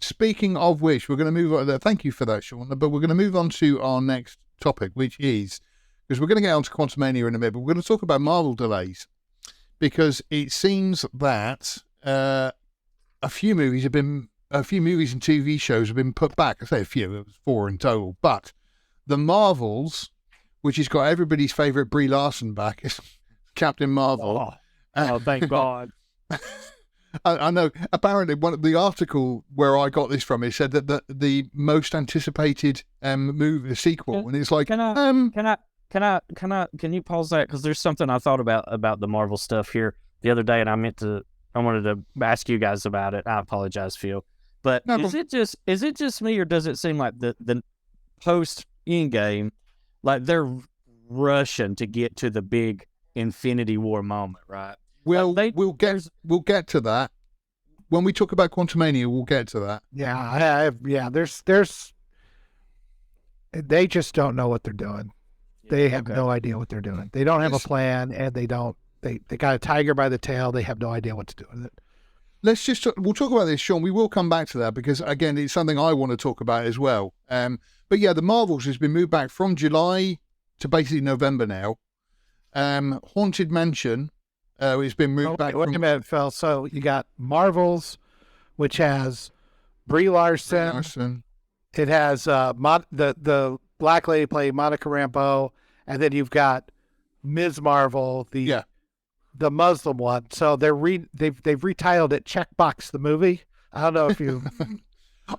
speaking of which, we're going to move on. Thank you for that, Sean. But we're going to move on to our next topic, which is, because we're going to get on to Quantumania in a minute, but we're going to talk about Marvel delays, because it seems that a few movies and TV shows have been put back. I say a few, it was 4 in total, but the Marvels, which has got everybody's favourite Brie Larson back, is Captain Marvel. Oh, thank God. I know. Apparently, one of the article where I got this from, it said that the most anticipated movie sequel, and it's like, can you pause that, because there's something I thought about the Marvel stuff here the other day, and I wanted to ask you guys about it. I apologize, Phil, but is it just me, or does it seem like the post Endgame, like they're rushing to get to the big Infinity War moment, right? Well, we'll get to that when we talk about Quantumania. We'll get to that. There's they just don't know what they're doing. They have no idea what they're doing. They don't have a plan, and they got a tiger by the tail. They have no idea what to do with it. We'll talk about this, Sean. We will come back to that, because again, it's something I want to talk about as well. But yeah, the Marvels has been moved back from July to basically November now. Haunted Mansion has been moved back. Wait a minute, Phil. So you got Marvels, which has Brie Larson. It has the black lady playing Monica Rambeau, and then you've got Ms. Marvel, the Muslim one. So they've retitled it Checkbox the movie. I don't know if you.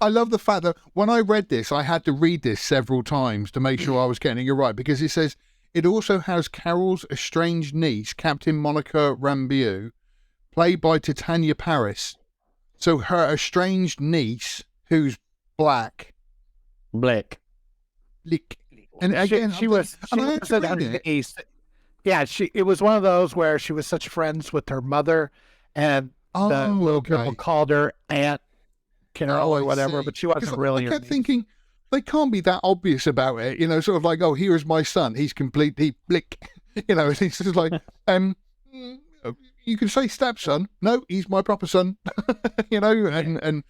I love the fact that when I read this, I had to read this several times to make sure I was getting it right, because it says it also has Carol's estranged niece, Captain Monica Rambeau, played by Titania Paris. So her estranged niece, who's black. And again, she was it was one of those where she was such friends with her mother, and the little girl called her Aunt Carol or whatever, but she wasn't really. I kept thinking, they can't be that obvious about it, sort of like, oh, here is my son, he's completely blick, it's just like, you can say stepson, no, he's my proper son, and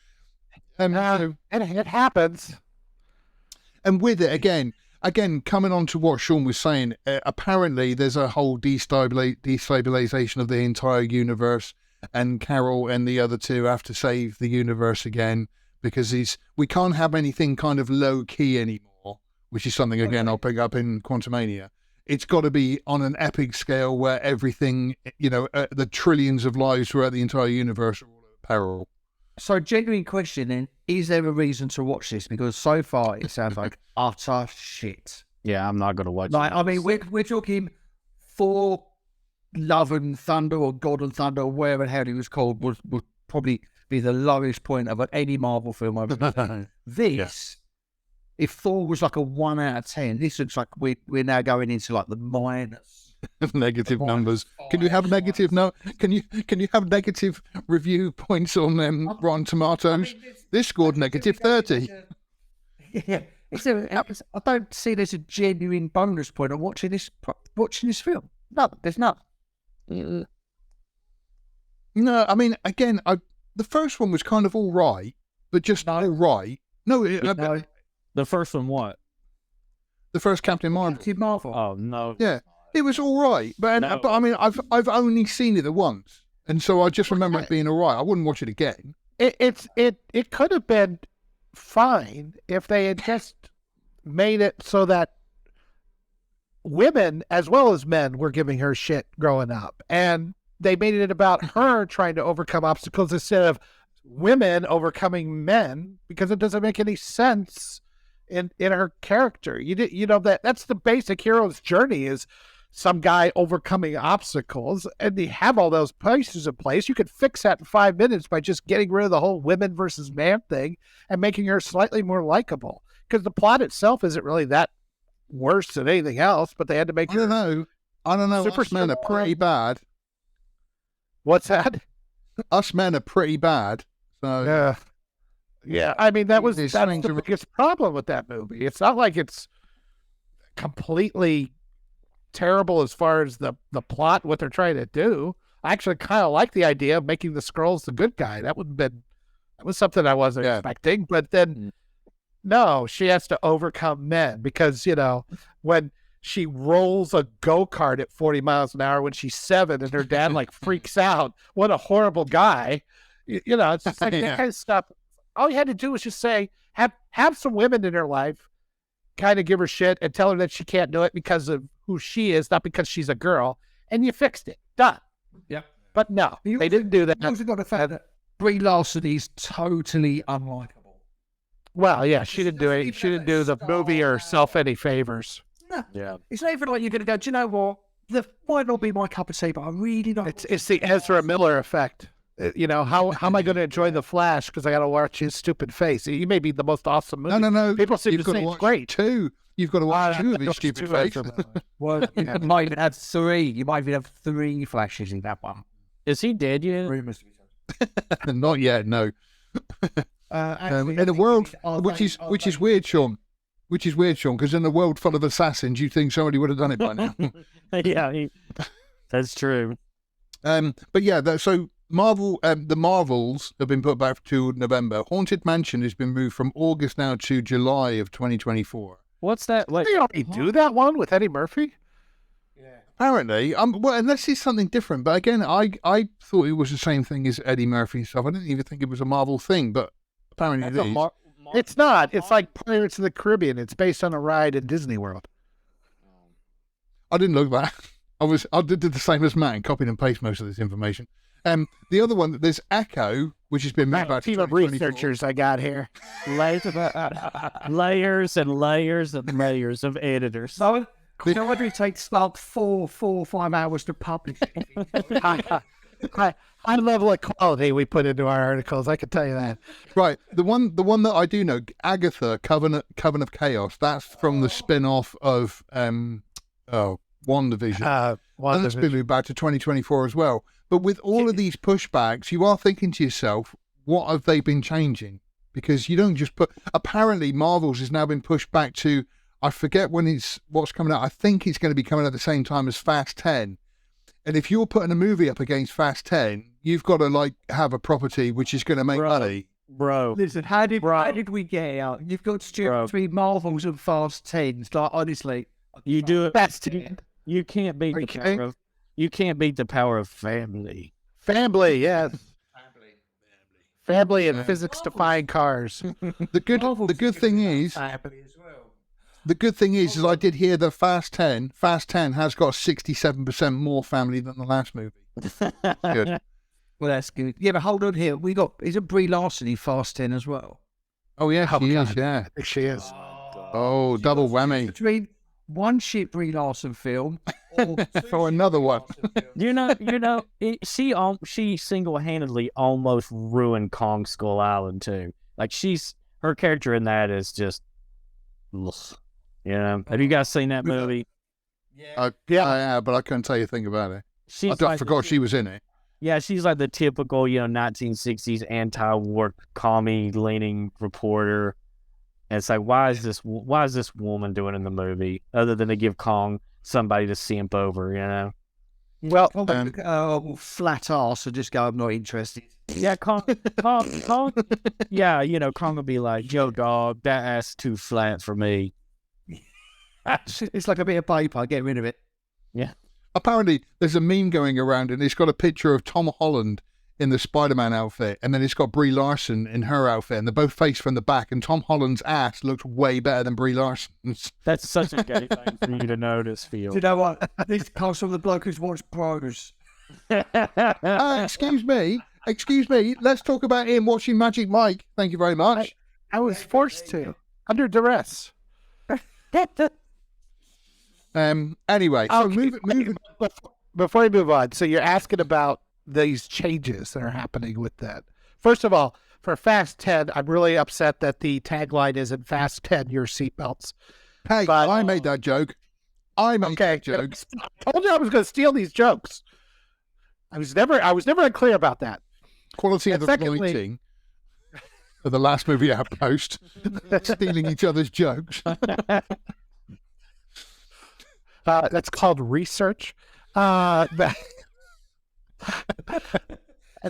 it happens. And with it, again, coming on to what Sean was saying, apparently there's a whole destabilization of the entire universe, and Carol and the other two have to save the universe again, because we can't have anything kind of low key anymore, which is something, again, I'll pick up in Quantumania. It's got to be on an epic scale where everything, the trillions of lives throughout the entire universe are all at peril. So, genuine question then, is there a reason to watch this? Because so far it sounds like utter shit. Yeah, I'm not going to watch it. I mean, we're talking Thor, Love and Thunder, or God and Thunder, or whatever the hell he was called, would probably be the lowest point of any Marvel film I've ever seen. This, if Thor was like a 1 out of 10, this looks like we're now going into like the minus. Negative numbers. Can you have negative Can you have negative review points on Rotten Tomatoes? I mean, this scored negative 30. Yeah, I don't see there's a genuine bonus point on watching this film. No, there's not. No, I mean, again, the first one was kind of all right, but just all right. No, the first one, what? The first Captain Marvel. Captain Marvel. Oh no. Yeah. It was all right, but I mean, I've only seen it once, and so I just remember it being all right. I wouldn't watch it again. It could have been fine if they had just made it so that women as well as men were giving her shit growing up, and they made it about her trying to overcome obstacles instead of women overcoming men, because it doesn't make any sense in her character. That's the basic hero's journey, is some guy overcoming obstacles, and you have all those pieces in place. You could fix that in 5 minutes by just getting rid of the whole women versus man thing and making her slightly more likable, because the plot itself isn't really that worse than anything else, but they had to make I don't know. Us men are pretty bad. What's that? Us men are pretty bad. So yeah. I mean, that's the biggest problem with that movie. It's not like it's completely terrible as far as the plot, what they're trying to do. I actually kind of like the idea of making the Skrulls the good guy. That would have been That was something I wasn't expecting. But then, no, she has to overcome men because, when she rolls a go-kart at 40 miles an hour when she's 7 and her dad like freaks out. What a horrible guy. It's just like that kind of stuff. All you had to do was just say, have some women in her life, kind of give her shit and tell her that she can't do it because of who she is, not because she's a girl. And you fixed it. Done. Yeah. But no, they didn't do that. You also got the fact that Brie Larson is totally unlikable. Well, yeah, she didn't do it. She didn't do the movie herself any favors. No. Yeah. It's not even like you're going to go, do you know what? That might not be my cup of tea, but I really like It's the Ezra Miller effect. How am I going to enjoy The Flash because I got to watch his stupid face? He may be the most awesome movie. No. People seem You've to got say to it's watch great. 2. You've got to watch 2 of his stupid face. Well, you might even have 3. You might even have 3 flashes in that one. Is he dead yet? Rumors. Not yet, no. Actually, In a world, which is weird, Sean. Which is weird, Sean, because in a world full of assassins, you think somebody would have done it by now. Yeah, that's true. But yeah, so Marvel, the Marvels have been put back to November. Haunted Mansion has been moved from August now to July of 2024. What's that? Like, They already do that one with Eddie Murphy? Apparently, well, unless it's something different. But again, I thought it was the same thing as Eddie Murphy stuff. I didn't even think it was a Marvel thing, but apparently it is. It's not. It's like Pirates of the Caribbean. It's based on a ride in Disney World. I didn't look that. I did the same as Matt and copied and pasted most of this information. The other one, there's Echo, which has been moved back to team of 2024. researchers I got here. layers and layers and layers of editors. So whether it takes like 4 or 5 hours to publish it. High level of quality we put into our articles. I can tell you that. Right, the one that I do know, Agatha, Coven of Chaos. That's from the spin-off of WandaVision. And that's been moved back to 2024 as well. But with all of these pushbacks, you are thinking to yourself, what have they been changing? Because you don't just put. Apparently, Marvel's has now been pushed back to. I forget what's coming out. I think it's going to be coming at the same time as Fast 10. And if you're putting a movie up against Fast 10, you've got to have a property which is going to make money. Bro. Listen, how did we get out? You've got between Marvels and Fast 10s. Like, honestly, you do it. Fast 10. You can't beat the power of. You can't beat the power of family. Family, yes. Family and physics-defying cars. The good thing is, I did hear that Fast 10 has got 67% more family than the last movie. Good. Well, that's good. Yeah, but hold on here. Is it Brie Larson in Fast 10 as well? Oh, yeah, she is, yeah. I think she is. Oh, double whammy. Between one shit Brie Larson film or another one. She single-handedly almost ruined Kong Skull Island too. Like her character in that is just, Have you guys seen that movie? Yeah, but I couldn't tell you a thing about it. I forgot she was in it. Yeah, she's like the typical, 1960s anti-war commie-leaning reporter. And it's like, why is this woman doing in the movie other than to give Kong somebody to simp over, Well, flat ass and just go, I'm not interested. Yeah, Kong. Yeah, Kong will be like, yo, dog, that ass too flat for me. It's like a bit of paper. Get rid of it. Yeah. Apparently, there's a meme going around, and it's got a picture of Tom Holland in the Spider-Man outfit, and then it's got Brie Larson in her outfit, and they're both faced from the back, and Tom Holland's ass looks way better than Brie Larson's. That's such a gay thing for you to notice, Phil. Do you know what? This comes from the bloke who's watched Bros. Excuse me. Let's talk about him watching Magic Mike. Thank you very much. I was forced to, under duress. Anyway, so moving. Before we move on, so you're asking about these changes that are happening with that. First of all, for Fast 10, I'm really upset that the tagline isn't Fast 10, your seatbelts. Hey, but I made that joke. That joke. I told you I was going to steal these jokes. I was never unclear about that. Quality of the writing of the Last Movie Outpost. Stealing each other's jokes. That's called research.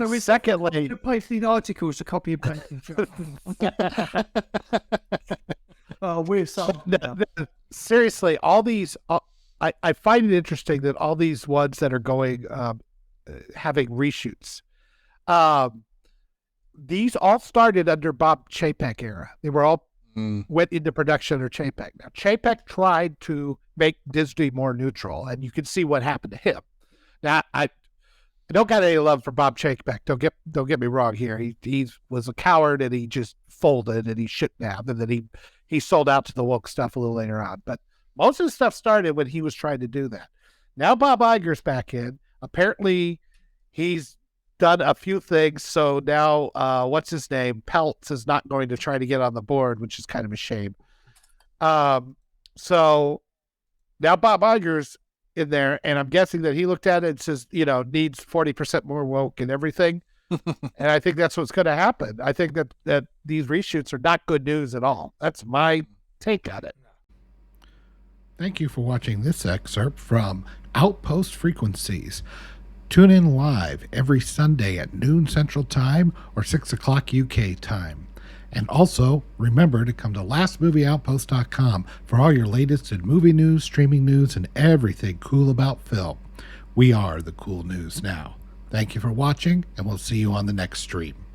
And secondly, pasting articles to copy and paste. Oh, we're so seriously, all these. I find it interesting that all these ones that are going having reshoots. These all started under Bob Chapek era. They were all went into production under Chapek. Now Chapek tried to make Disney more neutral, and you can see what happened to him. Now I don't got any love for Bob Chapek. Don't get me wrong here. He was a coward, and he just folded, and he shouldn't have, and then he sold out to the woke stuff a little later on. But most of the stuff started when he was trying to do that. Now Bob Iger's back in. Apparently, he's done a few things. So now, what's his name? Peltz is not going to try to get on the board, which is kind of a shame. So now Bob Iger's in there, and I'm guessing that he looked at it and says, needs 40% more woke and everything. And I think that's what's going to happen. I think that these reshoots are not good news at all. That's my take on it. Thank you for watching this excerpt from Outpost Frequencies. Tune in live every Sunday at noon Central Time or 6 o'clock UK time. And also, remember to come to lastmovieoutpost.com for all your latest in movie news, streaming news, and everything cool about film. We are the cool news now. Thank you for watching, and we'll see you on the next stream.